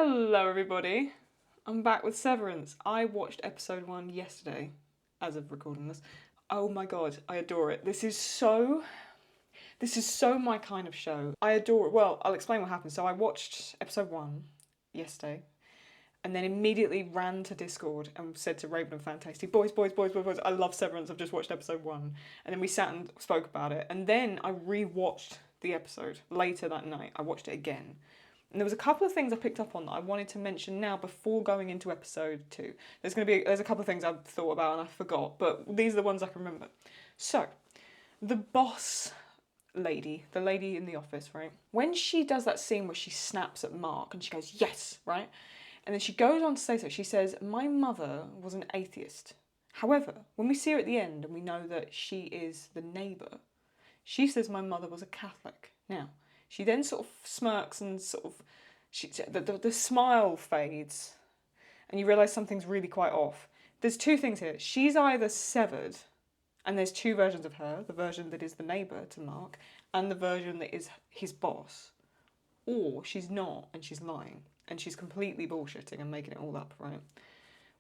Hello everybody, I'm back with Severance. I watched episode 1 yesterday, as of recording this. Oh my god, I adore it. This is so my kind of show. I adore it. Well, I'll explain what happened. So I watched episode 1 yesterday, and then immediately ran to Discord and said to Raven and Fantasty, boys, I love Severance, I've just watched episode 1. And then we sat and spoke about it, and then I re-watched the episode later that night. I watched it again. And there was a couple of things I picked up on that I wanted to mention now before going into episode 2. There's a couple of things I've thought about and I forgot, but these are the ones I can remember. So, the boss lady, the lady in the office, right? When she does that scene where she snaps at Mark and she goes, yes, right? And then she goes on to say so. She says, my mother was an atheist. However, when we see her at the end and we know that she is the neighbour, she says my mother was a Catholic. Now, she then sort of smirks and sort of, the smile fades and you realise something's really quite off. There's two things here. She's either severed, and there's two versions of her, the version that is the neighbour to Mark and the version that is his boss, or she's not and she's lying and she's completely bullshitting and making it all up, right?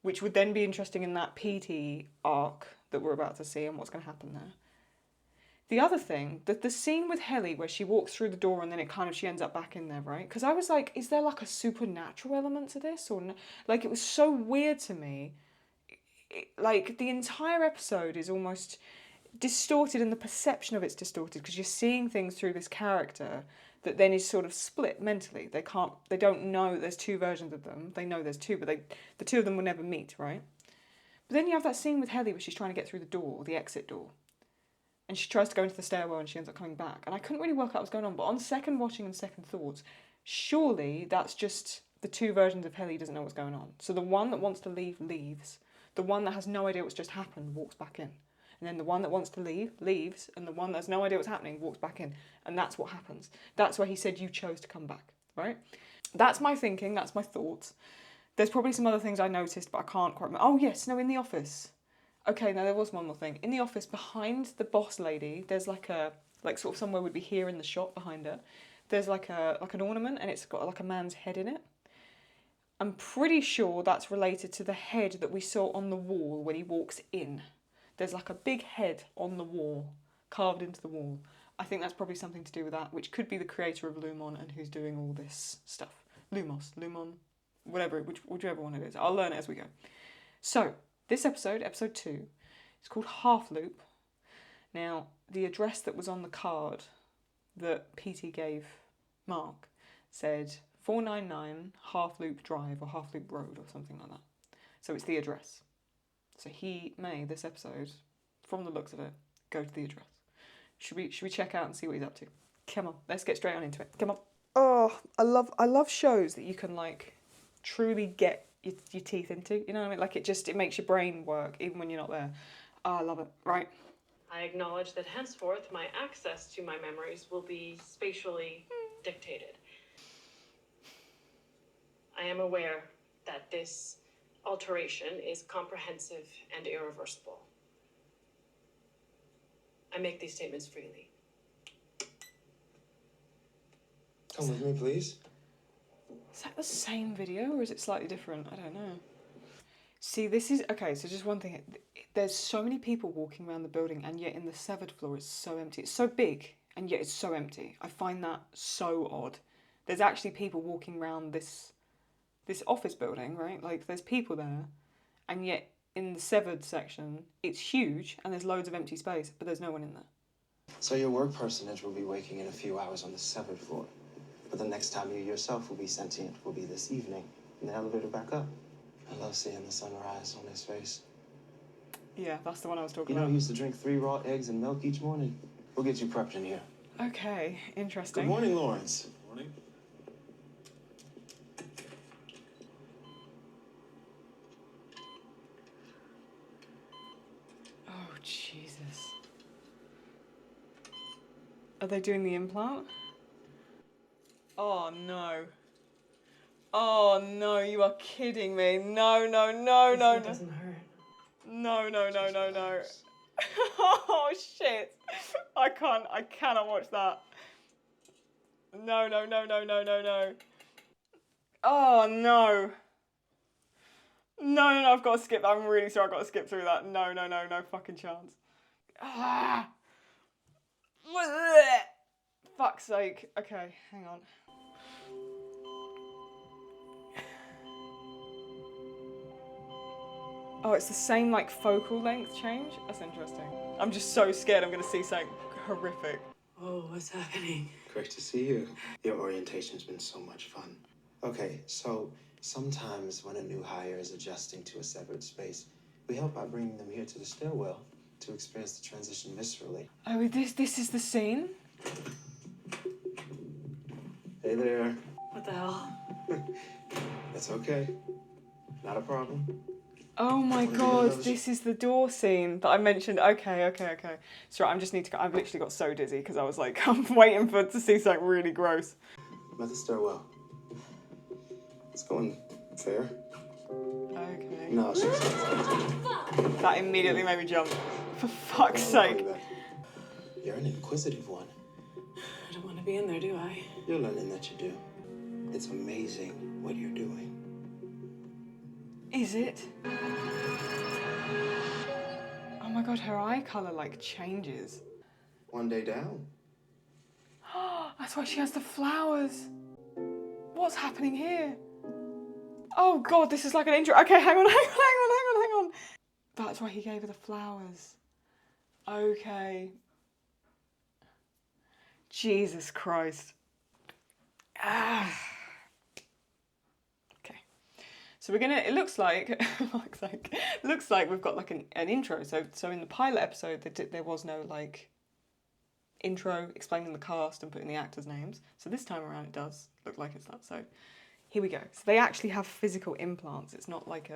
Which would then be interesting in that PT arc that we're about to see and what's going to happen there. The other thing, the scene with Helly where she walks through the door and then she ends up back in there, right? Because I was like, is there like a supernatural element to this? Or no? Like, it was so weird to me. Like, the entire episode is almost distorted and the perception of it's distorted because you're seeing things through this character that then is sort of split mentally. They don't know there's two versions of them. They know there's two, but the two of them will never meet, right? But then you have that scene with Helly where she's trying to get through the door, the exit door. And she tries to go into the stairwell and she ends up coming back. And I couldn't really work out what was going on. But on second watching and second thoughts, surely that's just the two versions of Helly doesn't know what's going on. So the one that wants to leave, leaves. The one that has no idea what's just happened walks back in. And then the one that wants to leave, leaves. And the one that has no idea what's happening walks back in. And that's what happens. That's why he said you chose to come back, right? That's my thinking. That's my thoughts. There's probably some other things I noticed, but I can't quite remember. Oh, yes. No, in the office. Okay, now there was one more thing. In the office, behind the boss lady, there's like sort of somewhere would be here in the shot behind her. There's like an ornament and it's got like a man's head in it. I'm pretty sure that's related to the head that we saw on the wall when he walks in. There's like a big head on the wall, carved into the wall. I think that's probably something to do with that, which could be the creator of Lumon and who's doing all this stuff. Lumon, whatever, whichever one it is. I'll learn it as we go. So, this episode, episode 2, is called Half Loop. Now, the address that was on the card that PT gave Mark said 499 Half Loop Drive or Half Loop Road or something like that. So it's the address. So he may, this episode, from the looks of it, go to the address. Should we check out and see what he's up to? Come on, let's get straight on into it. Come on. Oh, I love shows that you can like truly get your teeth into, you know what I mean? Like it makes your brain work even when you're not there. Oh, I love it. Right. I acknowledge that henceforth my access to my memories will be spatially dictated. I am aware that this alteration is comprehensive and irreversible. I make these statements freely. Come with me, please. Is that the same video or is it slightly different? I don't know. See, this is... Okay, so just one thing. There's so many people walking around the building and yet in the severed floor it's so empty. It's so big and yet it's so empty. I find that so odd. There's actually people walking around this office building, right? Like, there's people there and yet in the severed section it's huge and there's loads of empty space, but there's no one in there. So your work personage will be waking in a few hours on the severed floor. But the next time you yourself will be sentient will be this evening in the elevator back up. I love seeing the sunrise on his face. Yeah, that's the one I was talking You know, about. he used to drink 3 raw eggs and milk each morning. We'll get you prepped in here. Okay, interesting. Good morning, Lawrence. Morning. Oh, Jesus. Are they doing the implant? Oh, no. Oh, no, you are kidding me. No. It doesn't hurt. No. Oh, shit. I cannot watch that. No. Oh, no. No, I've got to skip. I'm really sorry, I've got to skip through that. No fucking chance. Ah. Fuck's sake. Okay, hang on. Oh, it's the same, like, focal length change? That's interesting. I'm just so scared I'm going to see something horrific. Oh, what's happening? Great to see you. Your orientation's been so much fun. Okay, so sometimes when a new hire is adjusting to a severed space, we help by bringing them here to the stairwell to experience the transition viscerally. Oh, this is the scene? Hey there. What the hell? That's okay. Not a problem. Oh my god, this is the door scene that I mentioned. Okay. Sorry, I've literally got so dizzy because I was like, I'm waiting to see something really gross. I'm at the stairwell. It's going fair. Okay. No, she's That immediately made me jump. For fuck's sake. You're an inquisitive one. I don't want to be in there, do I? You're learning that you do. It's amazing what you're doing. Is it? Oh my god, her eye colour like changes. One day down. That's why she has the flowers. What's happening here? Oh god, this is like an intro. Okay, hang on. That's why he gave her the flowers. Okay. Jesus Christ. Ah. Okay. So it looks like we've got like an intro. So in the pilot episode, there was no like intro explaining the cast and putting the actors' names. So this time around it does look like it's that. So here we go. So they actually have physical implants. It's not like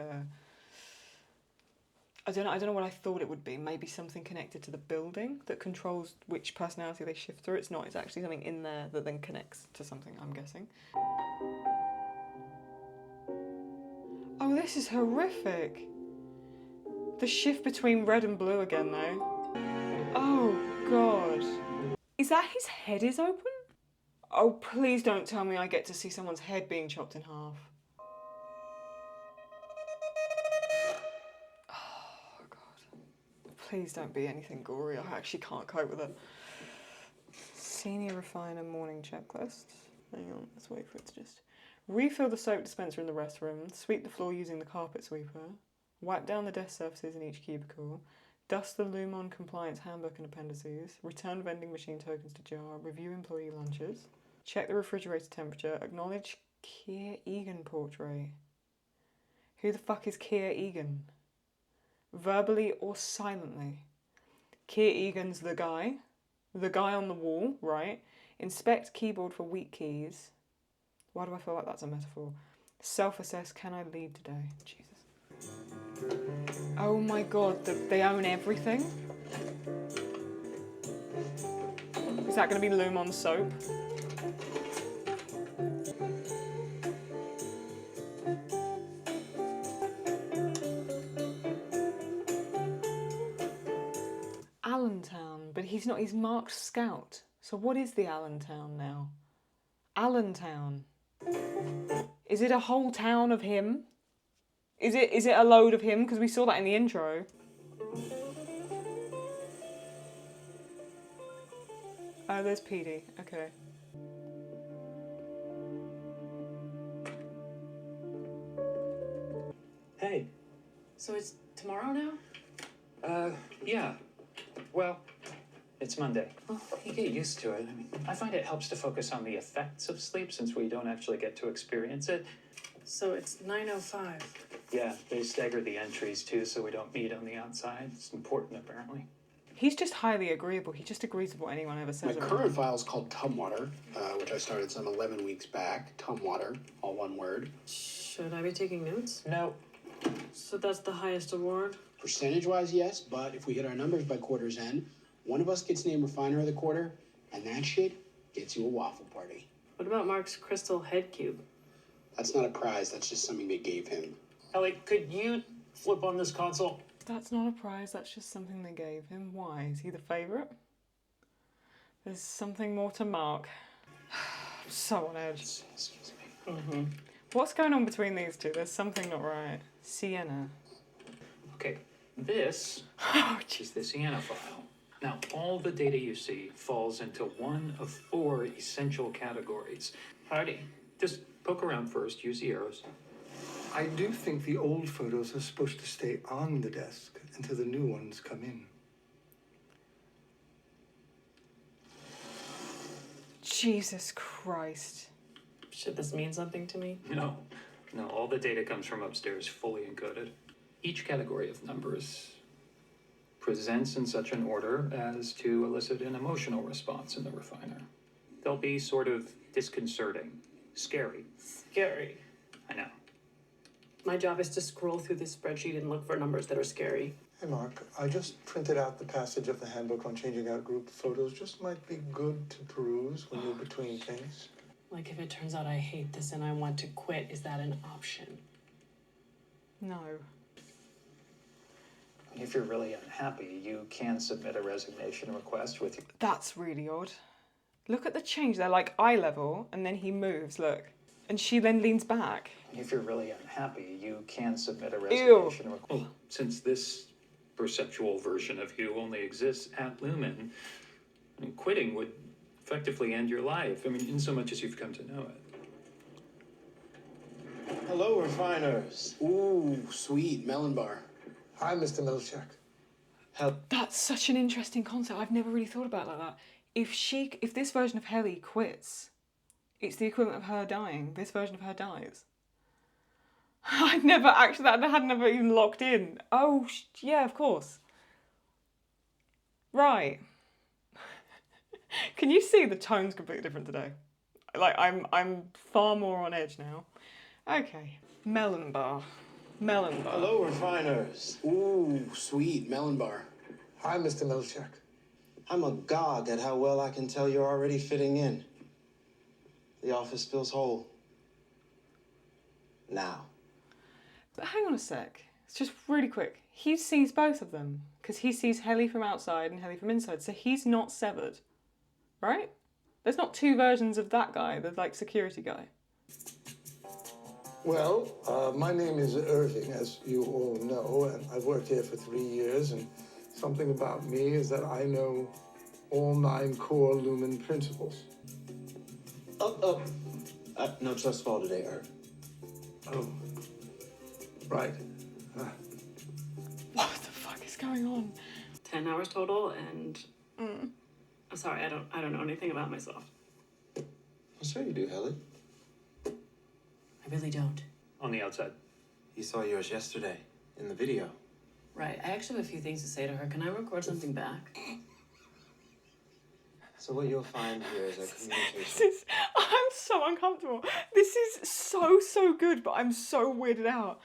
I don't know what I thought it would be. Maybe something connected to the building that controls which personality they shift through. It's not. It's actually something in there that then connects to something, I'm guessing. Oh, this is horrific. The shift between red and blue again, though. Oh, God. Is that his head is open? Oh, please don't tell me I get to see someone's head being chopped in half. Please don't be anything gory. I actually can't cope with it. Senior refiner morning checklist. Hang on, let's wait for it to just... Refill the soap dispenser in the restroom. Sweep the floor using the carpet sweeper. Wipe down the desk surfaces in each cubicle. Dust the Lumon compliance handbook and appendices. Return vending machine tokens to jar. Review employee lunches. Check the refrigerator temperature. Acknowledge Keir Egan portrait. Who the fuck is Keir Egan? Verbally or silently. Keir Egan's the guy on the wall, right? Inspect keyboard for weak keys. Why do I feel like that's a metaphor? Self-assess, can I leave today? Jesus. Oh my god, they own everything? Is that going to be Lumon soap? Allentown, but he's marked Scout. So what is the Allentown now? Allentown. Is it a whole town of him? Is it a load of him? Because we saw that in the intro. Oh, there's PD. Okay. Hey. So it's tomorrow now? Yeah. Well, it's Monday. Well, you get used to it. I mean, I find it helps to focus on the effects of sleep since we don't actually get to experience it. So it's 9:05. Yeah, they stagger the entries too so we don't meet on the outside. It's important, apparently. He's just highly agreeable. He just agrees with what anyone ever says. My current file is called Tumwater, which I started some 11 weeks back. Tumwater, all one word. Should I be taking notes? No. So that's the highest award? Percentage-wise, yes, but if we hit our numbers by quarter's end, one of us gets named Refiner of the Quarter, and that shit gets you a waffle party. What about Mark's crystal head cube? That's not a prize, that's just something they gave him. Ellie, could you flip on this console? That's not a prize, that's just something they gave him. Why? Is he the favourite? There's something more to Mark. I'm so on edge. Excuse me. What's going on between these two? There's something not right. Sienna. Okay, this Oh, is the Sienna file. Now, all the data you see falls into one of 4 essential categories. Howdy. Just poke around first, use the arrows. I do think the old photos are supposed to stay on the desk until the new ones come in. Jesus Christ. Should this mean something to me? No, all the data comes from upstairs, fully encoded. Each category of numbers presents in such an order as to elicit an emotional response in the refiner. They'll be sort of disconcerting, scary. Scary. I know. My job is to scroll through this spreadsheet and look for numbers that are scary. Hey, Mark, I just printed out the passage of the handbook on changing out group photos. Just might be good to peruse when you're between things. Like, if it turns out I hate this and I want to quit, is that an option? No. If you're really unhappy, you can submit a resignation request with your... That's really odd. Look at the change. They're like eye level, and then he moves, look. And she then leans back. If you're really unhappy, you can submit a resignation request. Well, since this perceptual version of you only exists at Lumen, I mean, quitting would effectively end your life. I mean, in so much as you've come to know it. Hello, refiners. Ooh, sweet melon bar. Hi, Mr. Milchak. That's such an interesting concept. I've never really thought about it like that. If this version of Helly quits, it's the equivalent of her dying. This version of her dies. I'd never actually, that had never even locked in. Oh, yeah, of course. Right. Can you see the tone's completely different today? Like, I'm far more on edge now. Okay. Melon bar. Melon bar. Hello, refiners. Ooh, sweet melon bar. Hi, Mr. Milchak. I'm agog at how well I can tell you're already fitting in. The office feels whole. Now. But hang on a sec. It's just really quick. He sees both of them because he sees Helly from outside and Helly from inside. So he's not severed, right? There's not 2 versions of that guy, the like security guy. Well, my name is Irving, as you all know, and I've worked here for 3 years, and something about me is that I know all 9 core Lumen principles. No trust fall today, Irv. Oh, right. What the fuck is going on? 10 hours total, and I'm sorry, I don't know anything about myself. Well, sure you do, Helly. I really don't. On the outside. You saw yours yesterday in the video. Right, I actually have a few things to say to her. Can I record something back? So what you'll find here is a communication. I'm so uncomfortable. This is so good, but I'm so weirded out.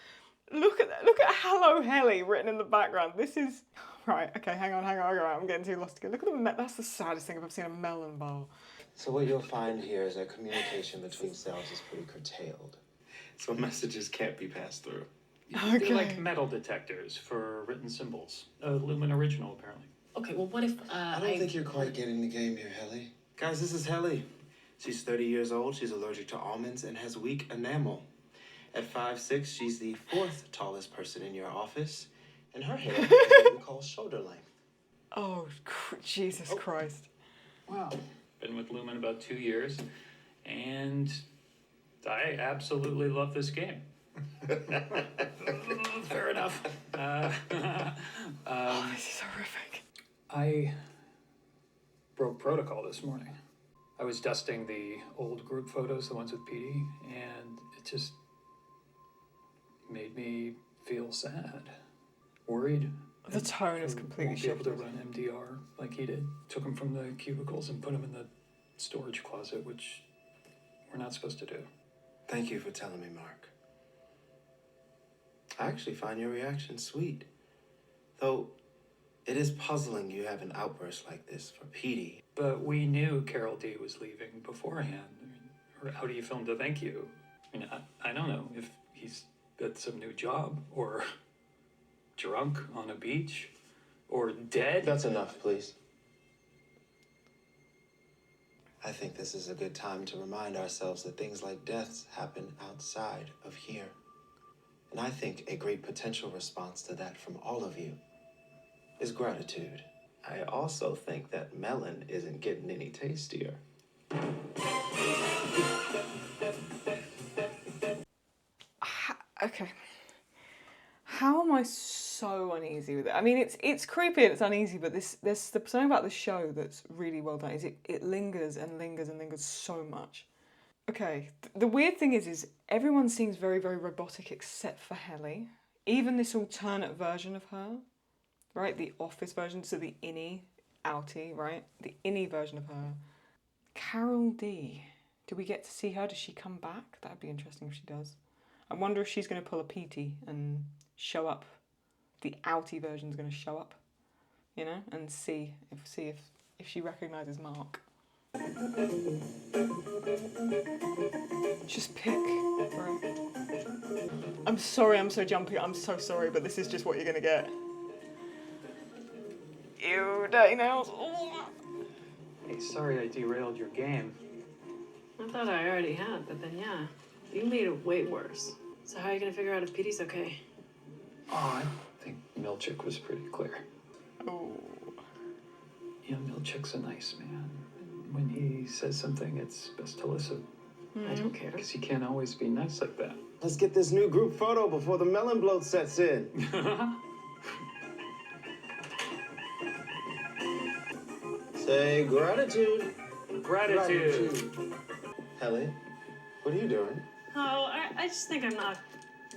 Look at Hello Helly written in the background. This is right. Okay, hang on. I'm getting too lost again. Look at that's the saddest thing I've ever seen, a melon bar. So what you'll find here is that communication between cells is pretty curtailed. So messages can't be passed through. Okay. They're like metal detectors for written symbols. Lumen original, apparently. Okay, well, what if I don't think you're quite getting the game here, Helly. Guys, this is Helly. She's 30 years old, she's allergic to almonds, and has weak enamel. At 5'6", she's the 4th tallest person in your office, and her hair is what we call shoulder length. Oh, Jesus Christ. Wow. Been with Lumen about 2 years, and I absolutely love this game. Fair enough. This is horrific. I broke protocol this morning. I was dusting the old group photos, the ones with PD, and it just made me feel sad, worried. The tone is completely won't be able to shifted. run MDR like he did. Took him from the cubicles and put him in the storage closet, which we're not supposed to do. Thank you for telling me, Mark. I actually find your reaction sweet. Though, it is puzzling you have an outburst like this for Petey. But we knew Carol D was leaving beforehand. I mean, or how do you film to thank you? I mean, I don't know if he's got some new job, or drunk on a beach, or dead. That's enough, please. I think this is a good time to remind ourselves that things like deaths happen outside of here. And I think a great potential response to that from all of you is gratitude. I also think that melon isn't getting any tastier. Okay. How am I so uneasy with it? I mean, it's creepy and it's uneasy, but there's something about the show that's really well done. Is it lingers and lingers and lingers so much. Okay, the weird thing is everyone seems very, very robotic except for Helly. Even this alternate version of her, right? The office version, so the innie, outie, right? The innie version of her. Carol D. Do we get to see her? Does she come back? That'd be interesting if she does. I wonder if she's going to pull a PT and show up. The outie version's going to show up, you know, and see if she recognises Mark. Just pick, bro. I'm sorry, I'm so jumpy. I'm so sorry, but this is just what you're going to get. Ew, dirty nails. Hey, sorry I derailed your game. I thought I already had, but then yeah, you made it way worse. So how are you gonna figure out if Petey's okay? Oh, I think Milchick was pretty clear. Oh. Yeah, Milchick's a nice man. When he says something, it's best to listen. I don't care. Because he can't always be nice like that. Let's get this new group photo before the melon bloat sets in. Say gratitude. Gratitude. Helly, what are you doing? Oh, I just think I'm not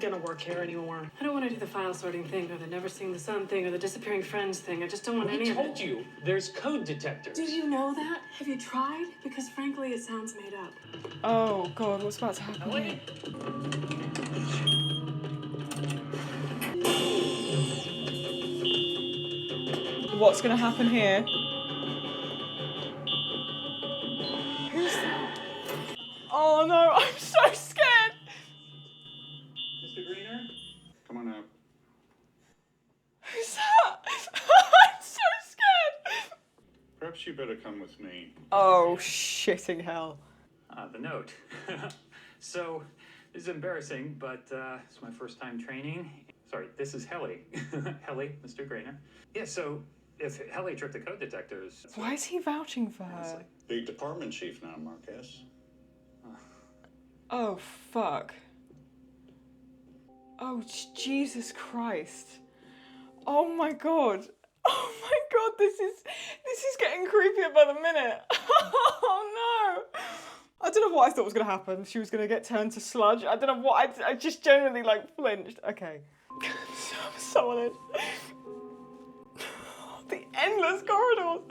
gonna work here anymore. I don't want to do the file sorting thing, or the never seeing the sun thing, or the disappearing friends thing. I just don't want any of it. I told you, there's code detectors. Did you know that? Have you tried? Because frankly, it sounds made up. Oh god, what's about to happen here? What's gonna happen here? Who's that? Oh no, I'm so scared! Mr. Greener? Come on out. Who's that? I'm so scared! Perhaps you better come with me. Oh, shitting hell. The note. So, this is embarrassing, but it's my first time training. Sorry, this is Helly. Helly, Mr. Greener. Yeah, so if Helly tripped the code detectors... Why is he vouching for her? Honestly. The department chief now, Marquez. Oh, fuck. Oh, Jesus Christ. Oh my god. Oh my god, this is getting creepier by the minute. Oh no. I don't know what I thought was going to happen. She was going to get turned to sludge. I don't know what, I just genuinely like flinched. Okay. I'm so on it. The endless corridors.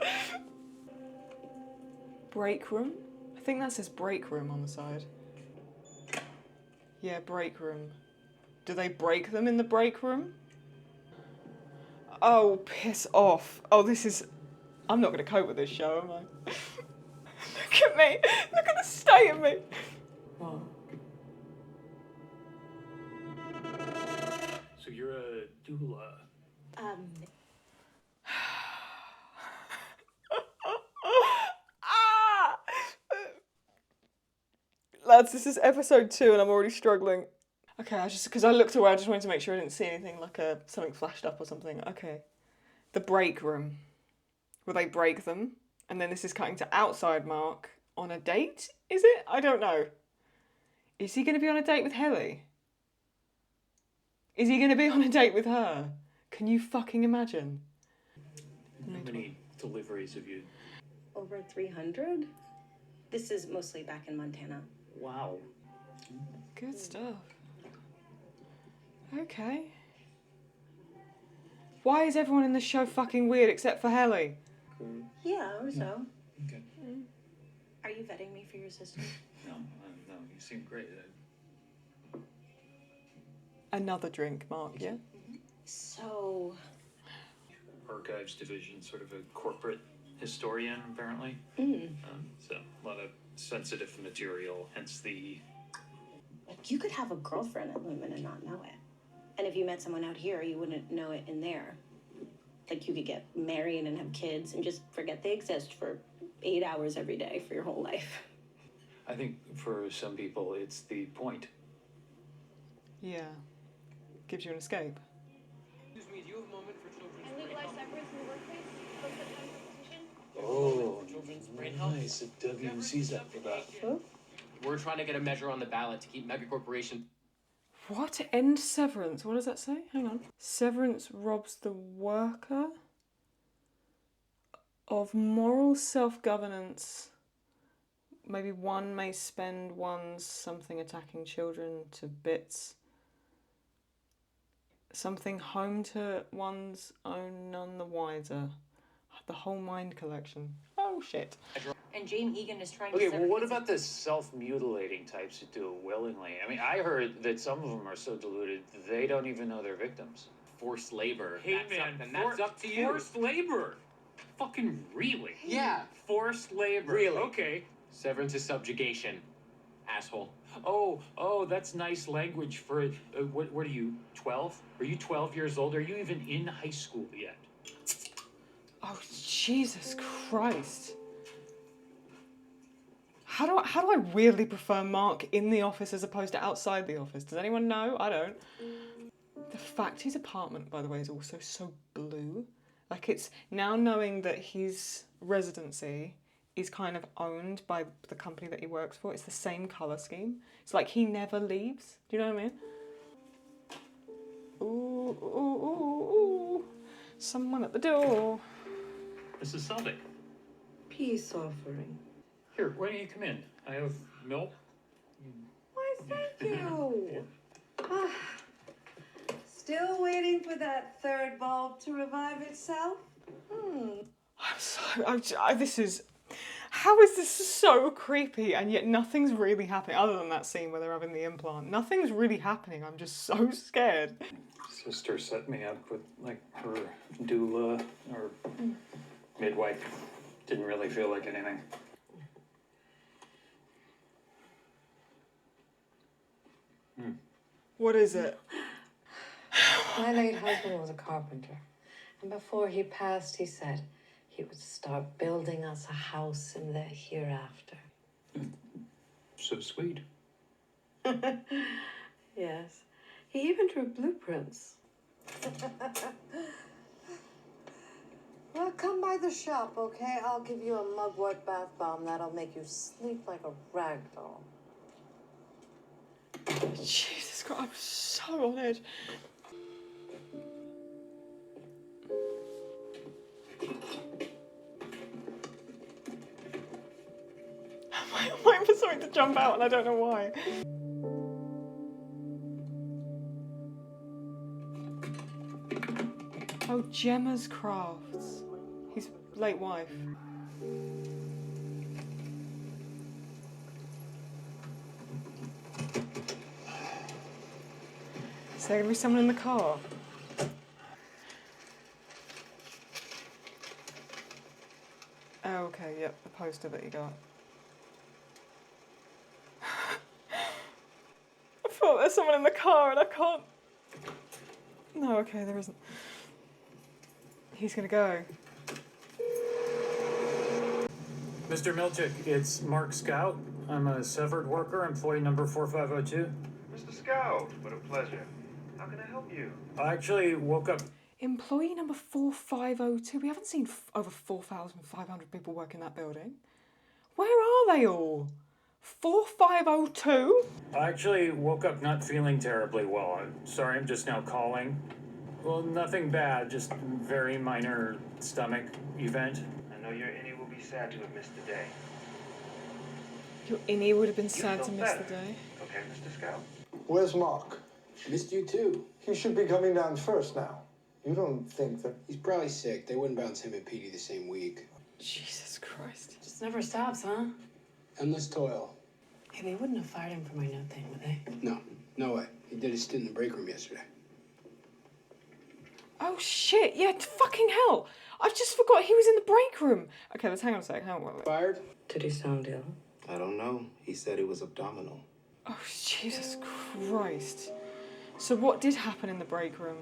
Break room? I think that says break room on the side. Yeah, break room. Do they break them in the break room? Oh, piss off. Oh, this is... I'm not going to cope with this show, am I? Look at me. Look at the state of me. Whoa. So you're a doula. Ah! Lads, this is episode 2 and I'm already struggling. Okay, because I looked away, I just wanted to make sure I didn't see anything, like something flashed up or something. Okay. The break room. Will they break them? And then this is cutting to outside Mark on a date, is it? I don't know. Is he going to be on a date with Helly? Is he going to be on a date with her? Can you fucking imagine? How many deliveries have you... Over 300? This is mostly back in Montana. Wow. Good stuff. Okay. Why is everyone in this show fucking weird except for Helly? Yeah, or so. Okay. Are you vetting me for your sister? No, you seem great. Another drink, Mark, yeah? So, Archives division, sort of a corporate historian, apparently. So a lot of sensitive material, hence the... like, you could have a girlfriend at Lumen and not know it. And if you met someone out here, you wouldn't know it in there. Like, you could get married and have kids and just forget they exist for 8 hours every day for your whole life. I think for some people it's the point. Yeah. Gives you an escape. Excuse me, do you have a moment for children's And brain legalize health? severance in the workplace? Post that time petition? Oh, children's brain health? Nice. The WC's up for that. We're trying to get a measure on the ballot to keep megacorporations. What? End severance? What does that say? Hang on. Severance robs the worker of moral self-governance. Maybe one may spend one's something attacking children to bits. Something home to one's own, none the wiser. The whole mind collection. Oh shit. And Jane Egan is trying Okay, to well, sever what his- about the self-mutilating types who do it willingly? I mean, I heard that some of them are so deluded they don't even know they're victims. Forced labor. Hey that's man, up, and that's up to you. Forced labor. Fucking really? Yeah. Forced labor. Really? Okay. Severance is subjugation. Asshole. Oh, that's nice language for, what are you, 12? Are you 12 years old? Are you even in high school yet? Oh Jesus Christ. How do I weirdly prefer Mark in the office as opposed to outside the office? Does anyone know? I don't. The fact his apartment, by the way, is also so blue. Like, it's now knowing that his residency is kind of owned by the company that he works for. It's the same colour scheme. It's like he never leaves. Do you know what I mean? Ooh, ooh, ooh, ooh. Someone at the door. Mrs. Seldick. Peace offering. Here, why don't you come in? I have milk. Why, thank you. Still waiting for that third bulb to revive itself? This is... How is this so creepy and yet nothing's really happening other than that scene where they're having the implant? Nothing's really happening. I'm just so scared. Sister set me up with, like, her doula or midwife. Didn't really feel like anything. What is it? My late husband was a carpenter. And before he passed, he said he would start building us a house in the hereafter. So sweet. Yes. He even drew blueprints. Well, come by the shop, okay? I'll give you a mugwort bath bomb that'll make you sleep like a rag doll. Jesus Christ, I'm so on edge. I'm waiting for something to jump out and I don't know why. Oh, Gemma's Crafts. His late wife. Is there gonna be someone in the car? Oh, okay, yep, the poster that you got. I thought there's someone in the car and I can't... No, okay, there isn't. He's gonna go. Mr. Milchick, it's Mark Scout. I'm a severed worker, employee number 4502. Mr. Scout, what a pleasure. How can I help you? I actually woke up. Employee number 4502. We haven't seen over 4,500 people work in that building. Where are they all? 4502? I actually woke up not feeling terribly well. I'm sorry, I'm just now calling. Well, nothing bad, just very minor stomach event. I know your innie will be sad to have missed the day. Your innie would have been You sad feel to miss the better. day. Okay, Mr. Scout? Where's Mark? Missed you too. He should be coming down first now. You don't think that... He's probably sick. They wouldn't bounce him and Petey the same week. Jesus Christ. Just never stops, huh? Endless toil. Hey, they wouldn't have fired him for my note thing, would they? No, no way. He did his stint in the break room yesterday. Oh shit, yeah, fucking hell. I just forgot he was in the break room. Okay, let's hang on a sec. Hang on, wait. Fired? Did he sound ill? I don't know. He said it was abdominal. Oh, Jesus Christ. So what did happen in the break room?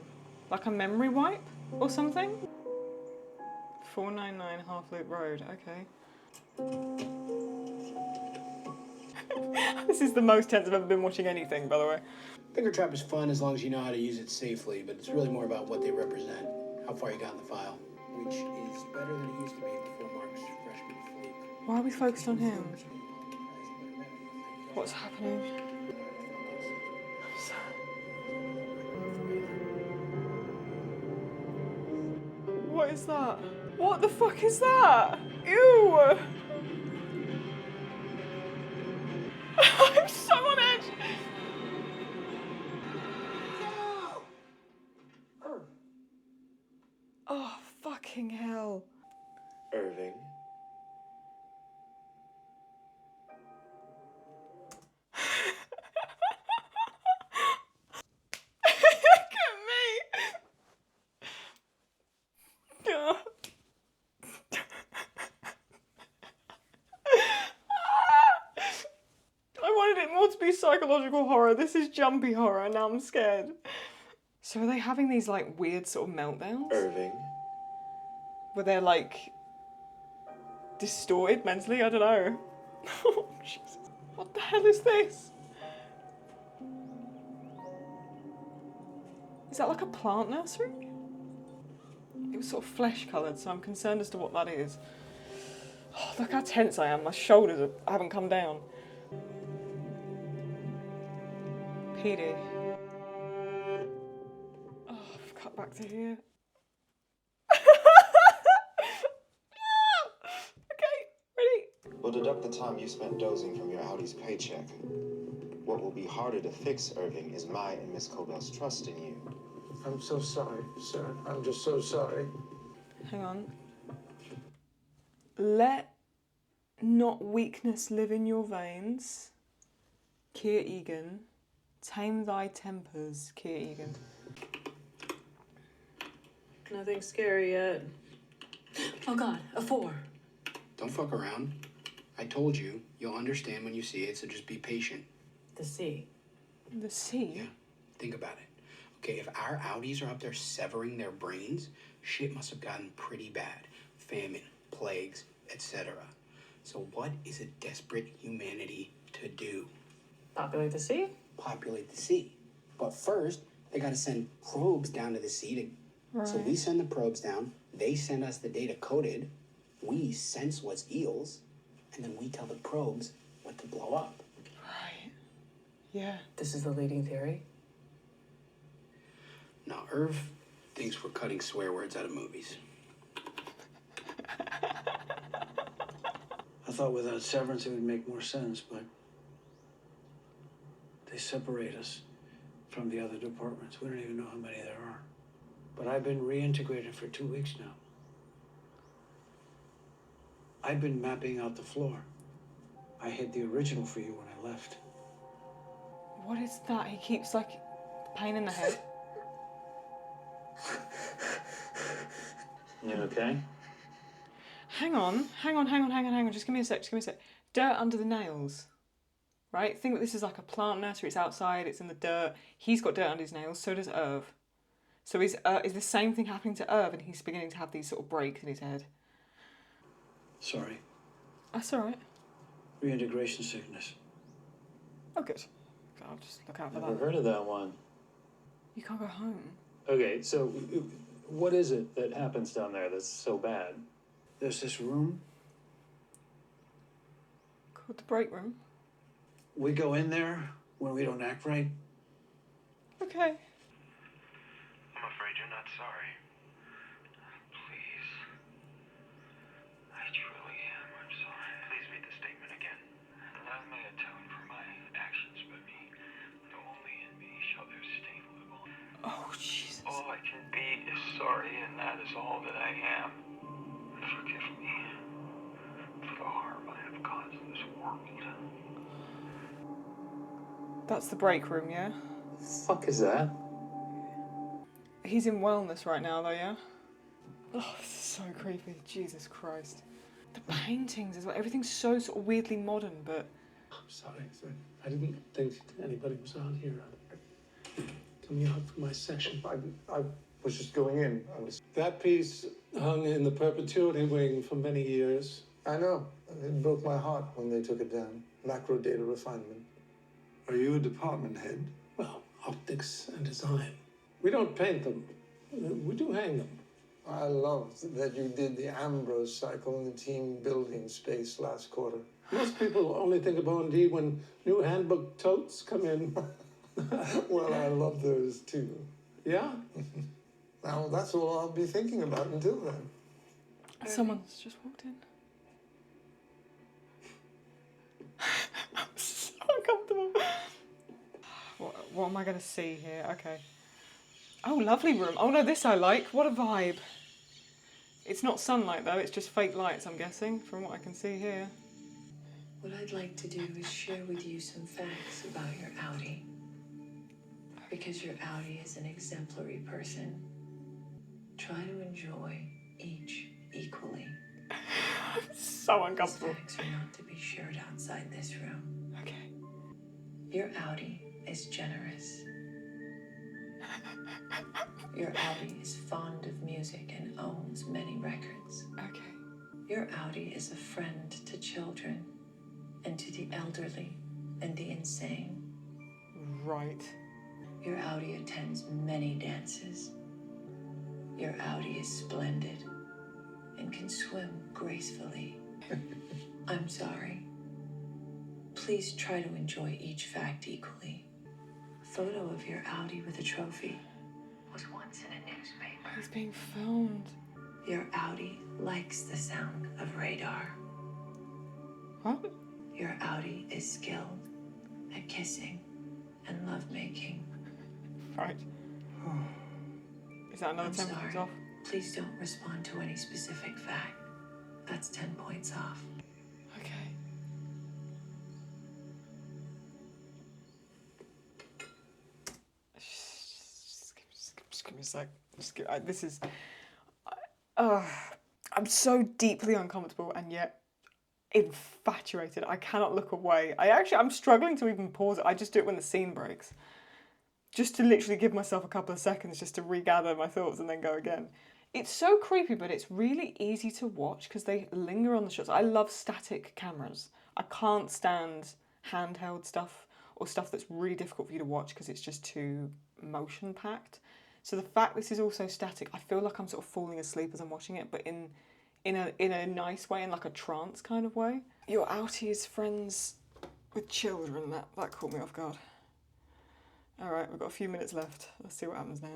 Like a memory wipe or something? 499 Half Loop Road, okay. This is the most tense I've ever been watching anything, by the way. Finger trap is fun as long as you know how to use it safely, but it's really more about what they represent, how far you got in the file, which is better than it used to be before Mark's freshman fluke. Why are we focused on him? What's happening? What is that? What the fuck is that? Ew! I'm so on edge! Oh, fucking hell. Irving. Look at me! God. I wanted it more to be psychological horror. This is jumpy horror, now I'm scared. So are they having these like weird sort of meltdowns? Irving. Where they're like distorted mentally? I don't know. Oh, Jesus. What the hell is this? Is that like a plant nursery? It was sort of flesh coloured, so I'm concerned as to what that is. Oh, look how tense I am. My shoulders haven't come down. PD. Oh, I've cut back to here. Okay, ready? We'll deduct the time you spent dozing from your Audi's paycheck. What will be harder to fix, Irving, is my and Miss Cobell's trust in you. I'm so sorry, sir. I'm just so sorry. Hang on. Let not weakness live in your veins. Keir Egan. Tame thy tempers, Keir Egan. Nothing scary yet. Oh God, a 4. Don't fuck around. I told you, you'll understand when you see it, so just be patient. The C. The C? Yeah, think about it. Okay, if our Audis are up there severing their brains, shit must have gotten pretty bad. Famine, plagues, etc. So what is a desperate humanity to do? Populate the sea? Populate the sea. But first, they gotta send probes down to the sea to... So we send the probes down, they send us the data coded, we sense what's eels, and then we tell the probes what to blow up. Right. Yeah. This is the leading theory? Now, Irv thinks we're cutting swear words out of movies. I thought without Severance it would make more sense, but they separate us from the other departments. We don't even know how many there are. But I've been reintegrated for 2 weeks now. I've been mapping out the floor. I hid the original for you when I left. What is that? He keeps like pain in the head. You okay? Hang on. Just give me a sec. Dirt under the nails. Right? Think that this is like a plant nursery. It's outside. It's in the dirt. He's got dirt under his nails. So does Irv. So is the same thing happening to Irv, and he's beginning to have these sort of breaks in his head? Sorry. That's all right. Reintegration sickness. Oh, good. I'll just look out for Never that. heard of that one. You can't go home. Okay, so what is it that happens down there that's so bad? There's this room. Called the break room. We go in there when we don't act right. Okay. I'm afraid you're not sorry. Please. I truly am. I'm sorry. Please read the statement again. None may atone for my actions but me. Only in me shall their stain live on. Oh, Jesus. All I can be is sorry, and that is all that I am. Forgive me for the harm I have caused this world. That's the break room, yeah? Fuck is that? He's in wellness right now, though, yeah? Oh, this is so creepy. Jesus Christ. The paintings as well. Everything's so sort of weirdly modern, but... I'm sorry, sir. I didn't think anybody was out here. Coming out for my session. I was just going in. That piece hung in the perpetuity wing for many years. I know. It broke my heart when they took it down. Macro data refinement. Are you a department head? Well, optics and design. We don't paint them. We do hang them. I loved that you did the Ambrose cycle in the team building space last quarter. Most people only think of O&D when new handbook totes come in. Well, I love those too. Yeah? Now, that's all I'll be thinking about until then. Someone's just walked in. I'm so uncomfortable. What am I going to see here? Okay. Oh, lovely room. Oh no, this I like. What a vibe. It's not sunlight though, it's just fake lights, I'm guessing, from what I can see here. What I'd like to do is share with you some facts about your Audi. Because your Audi is an exemplary person. Try to enjoy each equally. I'm so uncomfortable. These facts are not to be shared outside this room. Okay. Your Audi is generous. Your Audi is fond of music and owns many records. Okay. Your Audi is a friend to children and to the elderly and the insane. Right. Your Audi attends many dances. Your Audi is splendid and can swim gracefully. I'm sorry. Please try to enjoy each fact equally. A photo of your Audi with a trophy was once in a newspaper. He's being filmed. Your Audi likes the sound of radar. What? Your Audi is skilled at kissing and lovemaking. Right. Is that another I'm 10 points sorry. off? Please don't respond to any specific fact. That's 10 points off. Okay. Just give me a sec. This is... I'm so deeply uncomfortable and yet infatuated. I cannot look away. I'm struggling to even pause it. I just do it when the scene breaks. Just to literally give myself a couple of seconds just to regather my thoughts and then go again. It's so creepy, but it's really easy to watch because they linger on the shots. I love static cameras. I can't stand handheld stuff or stuff that's really difficult for you to watch because it's just too motion-packed. So the fact this is also static, I feel like I'm sort of falling asleep as I'm watching it, but in a nice way, in like a trance kind of way. Your outie is friends with children. That caught me off guard. All right, we've got a few minutes left. Let's see what happens now.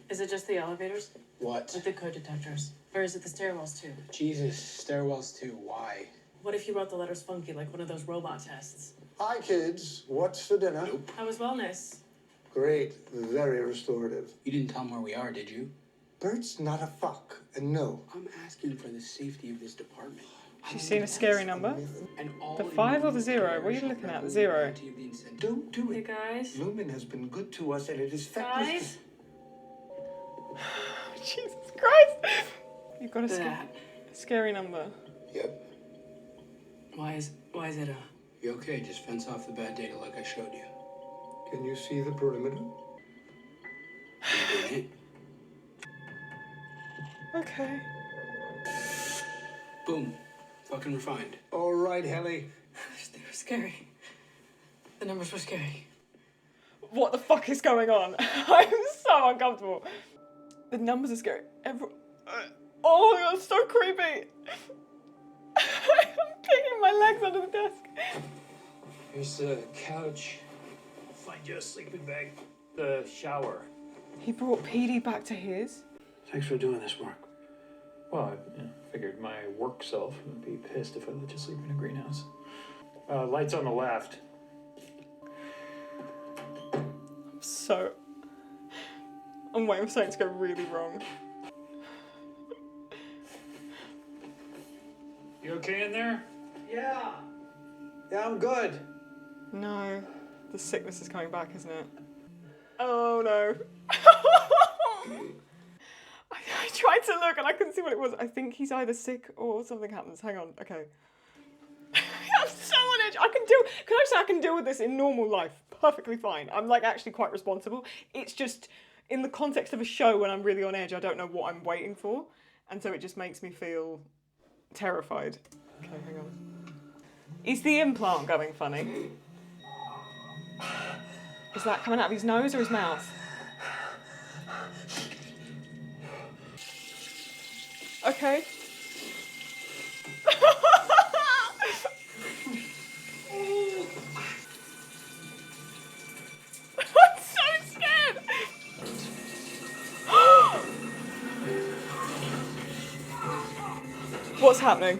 Is it just the elevators? What? With the code detectors? Or is it the stairwells too? Jesus, stairwells too. Why? What if you wrote the letters funky like one of those robot tests? Hi, kids. What's for dinner? Nope. How was wellness? Great. Very restorative. You didn't tell him where we are, did you? Bert's not a fuck. And no. I'm asking for the safety of this department. She's seen a scary number. And all The 5 or the 0? What are you looking at? The 0. Don't do Hey it. guys? Lumen has been good to us, and it is Guys? feckless. Jesus Christ! You've got a That. scary number. Yep. Why is it a... You okay? Just fence off the bad data like I showed you. Can you see the perimeter? You doing it? Okay. Boom. Fucking refined. All right, Helly. They were scary. The numbers were scary. What the fuck is going on? I'm so uncomfortable. The numbers are scary. Oh my god, it's so creepy. I'm kicking my legs under the desk. Here's the couch. I'll find you a sleeping bag. The shower. He brought PD back to his. Thanks for doing this, Mark. Well, I figured my work self would be pissed if I let you sleep in a greenhouse. Lights on the left. I'm waiting for something to go really wrong. You okay in there? Yeah, I'm good. No, the sickness is coming back, isn't it? Oh no. I tried to look and I couldn't see what it was. I think he's either sick or something happens. Hang on, okay. I'm so on edge. Can I say I can deal with this in normal life perfectly fine. I'm like actually quite responsible. It's just in the context of a show when I'm really on edge, I don't know what I'm waiting for. And so it just makes me feel terrified. Okay, hang on. Is the implant going funny? Is that coming out of his nose or his mouth? Okay. I'm so scared! What's happening?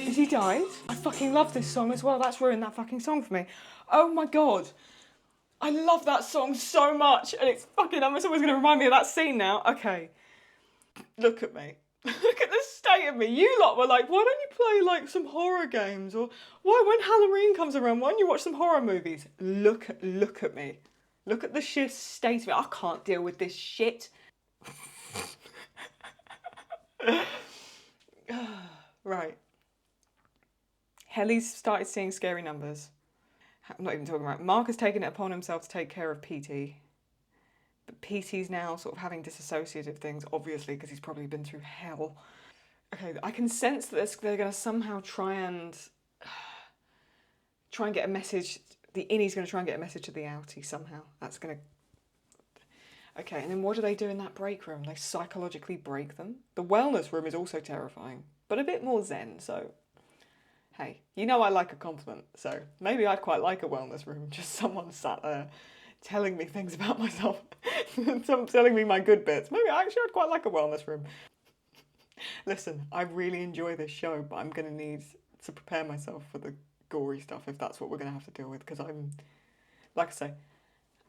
Has he died? I fucking love this song as well. That's ruined that fucking song for me. Oh my god. I love that song so much. And it's fucking, I'm always going to remind me of that scene now. Okay. Look at me. Look at the state of me. You lot were like, why don't you play like some horror games? Or why, when Halloween comes around, why don't you watch some horror movies? Look at me. Look at the sheer state of it. I can't deal with this shit. Right. Helly's started seeing scary numbers. I'm not even talking about. Mark has taken it upon himself to take care of PT. But PT's now sort of having disassociative things, obviously, because he's probably been through hell. Okay, I can sense that they're going to somehow try and get a message. The innie's going to try and get a message to the outie somehow. That's going to... Okay, and then what do they do in that break room? They psychologically break them. The wellness room is also terrifying, but a bit more zen, so... Hey, you know I like a compliment, so maybe I'd quite like a wellness room. Just someone sat there telling me things about myself, telling me my good bits. Maybe actually I'd quite like a wellness room. Listen, I really enjoy this show, but I'm going to need to prepare myself for the gory stuff if that's what we're going to have to deal with, because I'm, like I say,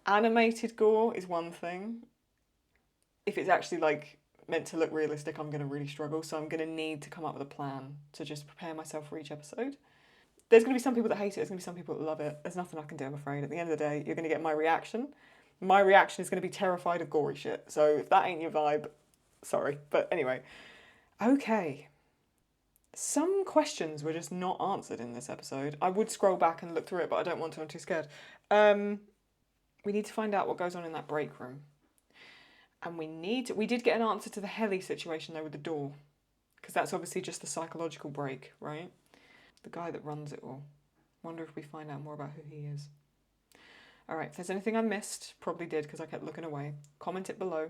animated gore is one thing. If it's actually like meant to look realistic, I'm going to really struggle, so I'm going to need to come up with a plan to just prepare myself for each episode. There's going to be some people that hate it, there's going to be some people that love it. There's nothing I can do, I'm afraid. At the end of the day, you're going to get my reaction. My reaction is going to be terrified of gory shit, so if that ain't your vibe, sorry. But anyway, okay. Some questions were just not answered in this episode. I would scroll back and look through it, but I don't want to, I'm too scared. We need to find out what goes on in that break room. And we did get an answer to the Helly situation though with the door. Because that's obviously just the psychological break, right? The guy that runs it all. Wonder if we find out more about who he is. Alright, if there's anything I missed, probably did because I kept looking away, comment it below.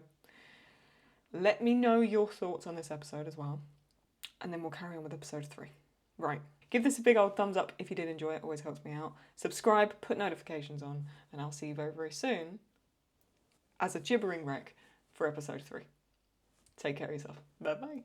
Let me know your thoughts on this episode as well. And then we'll carry on with episode 3. Right. Give this a big old thumbs up if you did enjoy it, always helps me out. Subscribe, put notifications on, and I'll see you very, very soon as a gibbering wreck for episode 3. Take care of yourself. Bye bye.